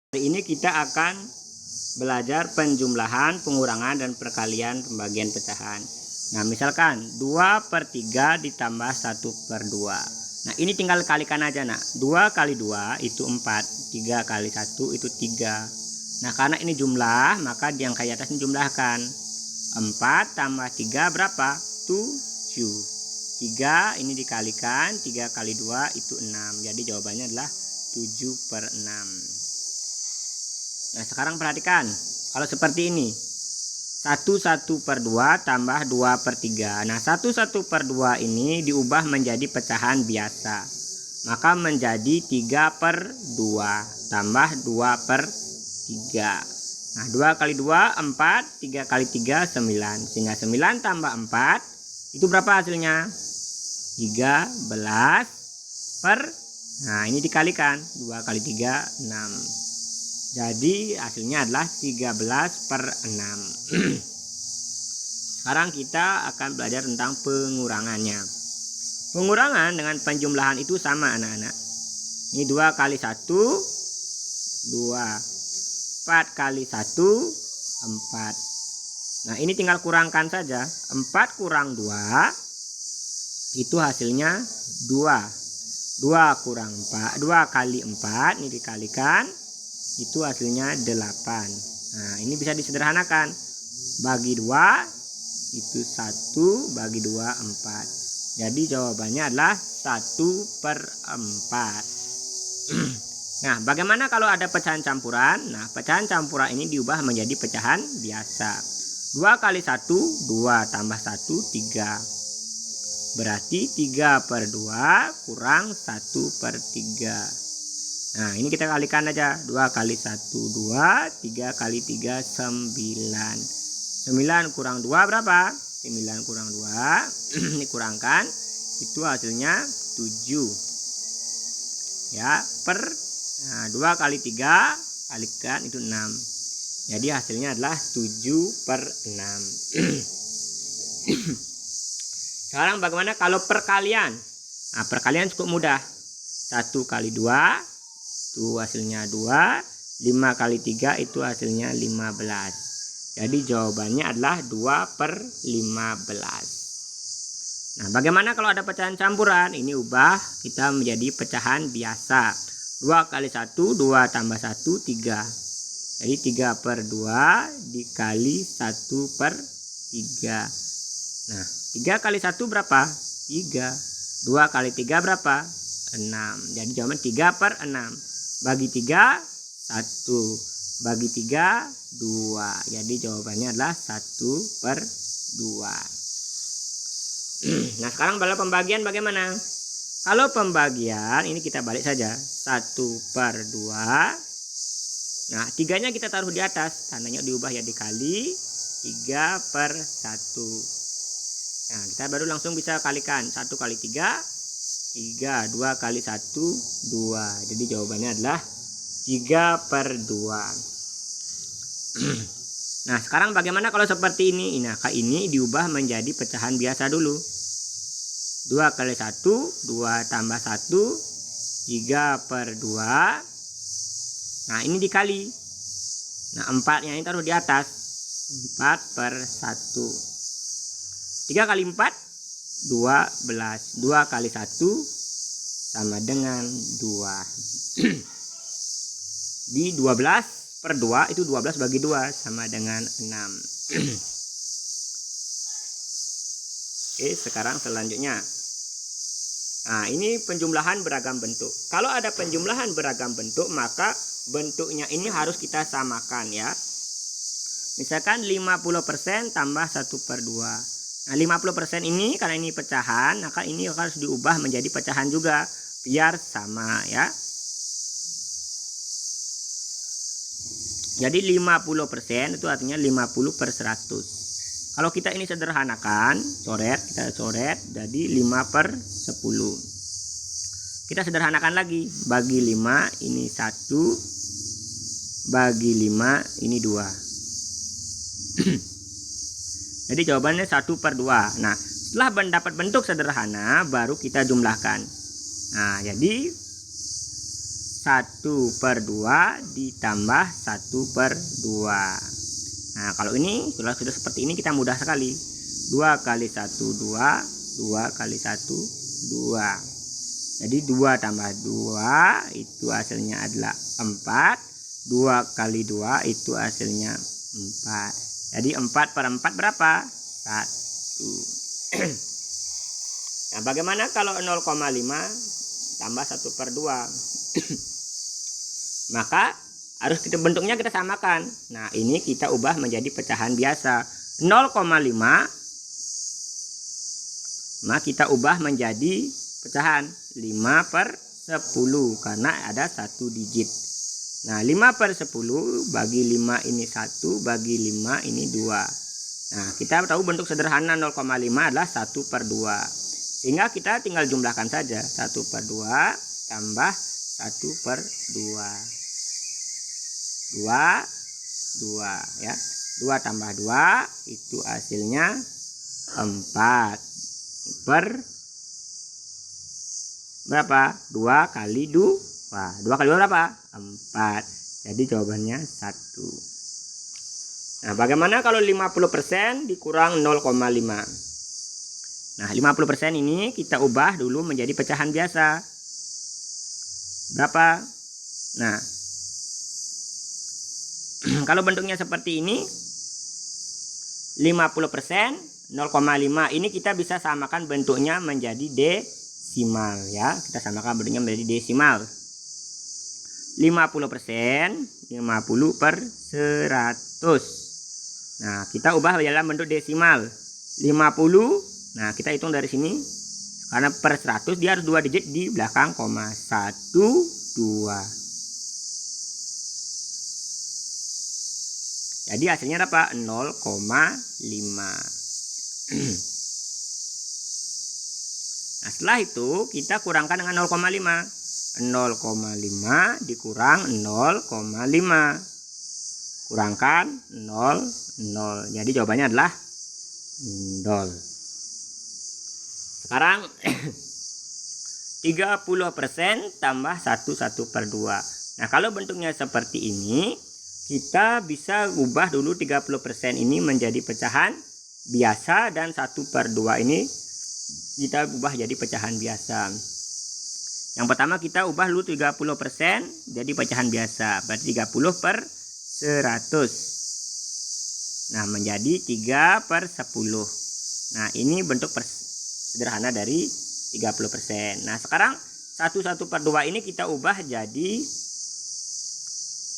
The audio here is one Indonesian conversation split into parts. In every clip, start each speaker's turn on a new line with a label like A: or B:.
A: Hari ini kita akan belajar penjumlahan, pengurangan, dan perkalian pembagian pecahan. Nah, misalkan 2/3 ditambah 1/2. Nah, ini tinggal kalikan aja, nak. 2 kali 2 itu 4, 3 kali 1 itu 3. Nah, karena ini jumlah, maka yang kayak atas ini jumlahkan. 4 tambah 3 berapa? 7. 3 ini dikalikan, 3 kali 2 itu 6. Jadi jawabannya adalah 7/6. Nah, sekarang perhatikan, kalau seperti ini 1/2 tambah 2/3. Nah, 1/2 ini diubah menjadi pecahan biasa, maka menjadi 3/2 tambah 2/3. Nah, 2 kali 2 4, 3 kali 3 9, sehingga 9 tambah 4 itu berapa hasilnya? 13 per, nah ini dikalikan 2 kali 3 6. Jadi hasilnya adalah 13/6. Sekarang kita akan belajar tentang pengurangannya. Pengurangan dengan penjumlahan itu sama, anak-anak. Ini 2 kali 1 2, 4 kali 1 4. Nah, ini tinggal kurangkan saja. 4 kurang 2 itu hasilnya 2. 2 kurang 4, 2 kali 4 ini dikalikan, itu hasilnya 8. Nah, ini bisa disederhanakan. Bagi 2 itu 1, bagi 2 4. Jadi jawabannya adalah 1/4. Nah, bagaimana kalau ada pecahan campuran? Nah, pecahan campuran ini diubah menjadi pecahan biasa. 2 kali 1 2 tambah 1 3. Berarti 3/2 kurang 1/3. Nah, ini kita kalikan aja. 2 kali 1 2, 3 kali 3 9. 9 kurang 2 berapa? 9 kurang 2 ini kurangkan, itu hasilnya 7. Ya, nah, 2 kali 3 kalikan itu 6. Jadi hasilnya adalah 7/6. Sekarang bagaimana kalau perkalian? Nah, perkalian cukup mudah. 1 kali 2 itu hasilnya 2, 5 kali 3 itu hasilnya 15. Jadi jawabannya adalah 2/15. Nah, bagaimana kalau ada pecahan campuran? Ini ubah kita menjadi pecahan biasa. 2 kali 1 2 tambah 1 3. Jadi 3/2 dikali 1/3. Nah, 3 kali 1 berapa? 3. 2 kali 3 berapa? 6. Jadi jawaban 3/6. Bagi 3 1, bagi 3 2. Jadi jawabannya adalah 1/2. Nah, sekarang kalau pembagian bagaimana? Kalau pembagian ini kita balik saja. 1/2. Nah, 3-nya kita taruh di atas, tandanya diubah ya dikali 3/1. Nah, kita baru langsung bisa kalikan. 1 kali 3 3, 2 kali 1 2. Jadi jawabannya adalah 3/2. Nah, sekarang bagaimana kalau seperti ini? Nah, ini diubah menjadi pecahan biasa dulu. 2 kali 1 2 tambah 1 3/2. Nah, ini dikali. Nah, 4-nya ini taruh di atas. 4/1. 3 kali 4 12. 2 kali 1 sama dengan 2. Di 12/2 itu 12 bagi 2 sama dengan 6. Oke, sekarang selanjutnya. Nah, ini penjumlahan beragam bentuk. Kalau ada penjumlahan beragam bentuk, maka bentuknya ini harus kita samakan ya. Misalkan 50% tambah 1/2. Nah, 50% ini karena ini pecahan, maka ini harus diubah menjadi pecahan juga biar sama ya. Jadi 50% itu artinya 50/100. Kalau kita ini sederhanakan, kita coret jadi 5/10. Kita sederhanakan lagi, bagi 5 ini 1, bagi 5 ini 2. Jadi jawabannya 1/2. Nah, setelah mendapat bentuk sederhana baru kita jumlahkan. Nah, jadi 1/2 ditambah 1/2. Nah, kalau ini sudah seperti ini kita mudah sekali. 2 kali 1 2, 2 kali 1 2. Jadi 2 tambah 2 itu hasilnya adalah 4. 2 kali 2 itu hasilnya 4. Jadi 4/4 berapa? 1. Nah, bagaimana kalau 0,5 tambah 1/2? Maka harus bentuknya kita samakan. Nah, ini kita ubah menjadi pecahan biasa. 0,5 maka kita ubah menjadi pecahan 5/10 karena ada 1 digit. Nah, 5/10 bagi 5 ini 1, bagi 5 ini 2. Nah, kita tahu bentuk sederhana 0,5 adalah 1/2. Sehingga kita tinggal jumlahkan saja. 1/2 tambah 1/2. 2, 2 ya. 2 tambah 2 itu hasilnya 4 berapa? 2 kali 2. 2 kali 2 berapa? 4. Jadi jawabannya 1. Nah, bagaimana kalau 50% dikurang 0,5? Nah, 50% ini kita ubah dulu menjadi pecahan biasa. Berapa? Nah, kalau bentuknya seperti ini, 50% 0,5 ini kita bisa samakan bentuknya menjadi desimal ya. Kita samakan bentuknya menjadi desimal. 50% 50/100. Nah, kita ubah dalam bentuk desimal. 50. Nah, kita hitung dari sini. Karena per 100 dia harus 2 digit di belakang koma. 1 2. Jadi hasilnya apa? 0,5. Nah, setelah itu kita kurangkan dengan 0,5. 0,5 dikurang 0,5. Kurangkan 0, 0. Jadi jawabannya adalah 0. Sekarang 30% tambah 1/2. Nah, kalau bentuknya seperti ini, kita bisa ubah dulu 30% ini menjadi pecahan biasa dan 1/2 ini kita ubah jadi pecahan biasa. Yang pertama kita ubah dulu 30% jadi pecahan biasa. Berarti 30/100. Nah, menjadi 3/10. Nah, ini bentuk sederhana dari 30%. Nah, sekarang 1/2 ini kita ubah jadi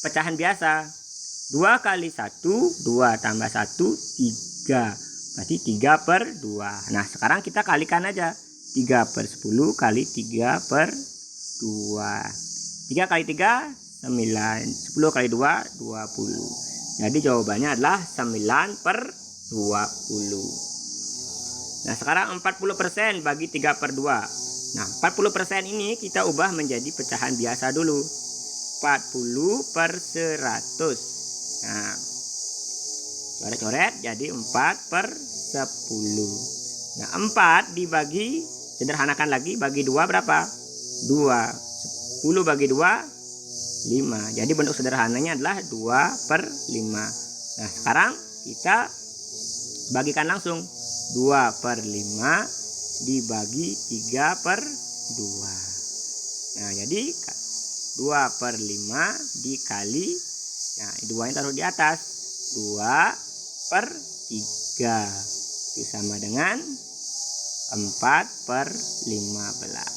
A: pecahan biasa. 2 kali 1, 2 tambah 1, 3. Berarti 3/2. Nah, sekarang kita kalikan aja. 3/10 kali 3/2. 3 kali 3, 9. 10 kali 2, 20. Jadi jawabannya adalah 9/20. Nah, sekarang 40% bagi 3/2. Nah, 40% ini kita ubah menjadi pecahan biasa dulu. 40/100. Nah, coret-coret jadi 4/10. Nah, 4 dibagi, sederhanakan lagi, bagi 2 berapa? 2. 10 bagi 2, 5. Jadi bentuk sederhananya adalah 2/5. Nah, sekarang kita bagikan langsung. 2/5 dibagi 3/2. Nah, jadi 2/5 dikali, nah 2 nya taruh di atas, 2/3 itu sama dengan 4/15.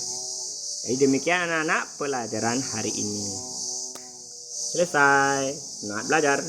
A: Jadi demikian anak-anak pelajaran hari ini. Selesai. Selamat belajar.